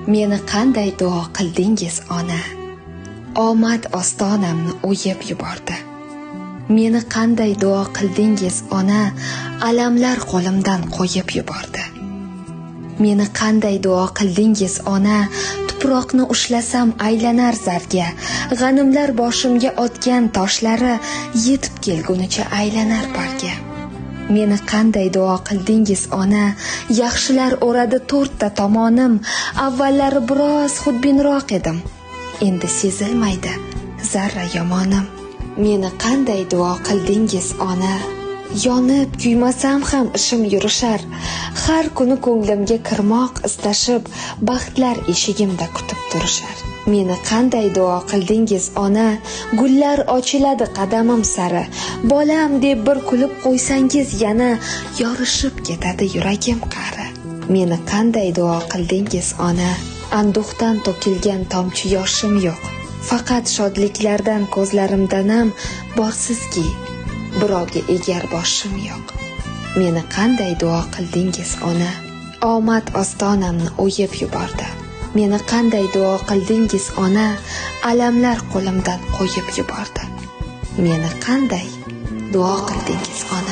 Meni qanday duo qildingiz ona? Omad ostonamni o'yib yubordi. Meni qanday duo qildingiz ona? Alamlar qo'limdan qo'yib yubordi. Meni qanday duo qildingiz ona? Tuproqni ushlasam aylanar zarga, g'animlar boshimga otgan toshlari yetib kelgunicha aylanar barga. Meni qanday duo qildingiz ona? Yaxshilar o'radi to'rtta tomonim, avvallari biroz xudbinroq edim, endi sezilmaydi zarra yomonim. Meni qanday duo qildingiz ona? Yonib kuymasam ham ishim yurishar, har kuni ko'nglimga kirmoq istashib, baxtlar eshigimda kutib turishar. Meni qanday duo qildingiz ona? Gullar ochiladi qadamim sari, bolam deb bir kulib qo'ysangiz yana yorishib ketadi yuragim qari. Meni qanday duo qildingiz ona? Anduhdan to'kilgan tomchi yoshim yo'q, faqat shodliklardan ko'zlarimdanam borsizki, birovga egar boshim yo'q. Meni qanday duo qildingiz ona? Omad ostonamni o'yib yubordi. Meni qanday duo qildingiz ona? Alamlar qo'limdan qo'yib yubordi. Meni qanday duo qildingiz ona?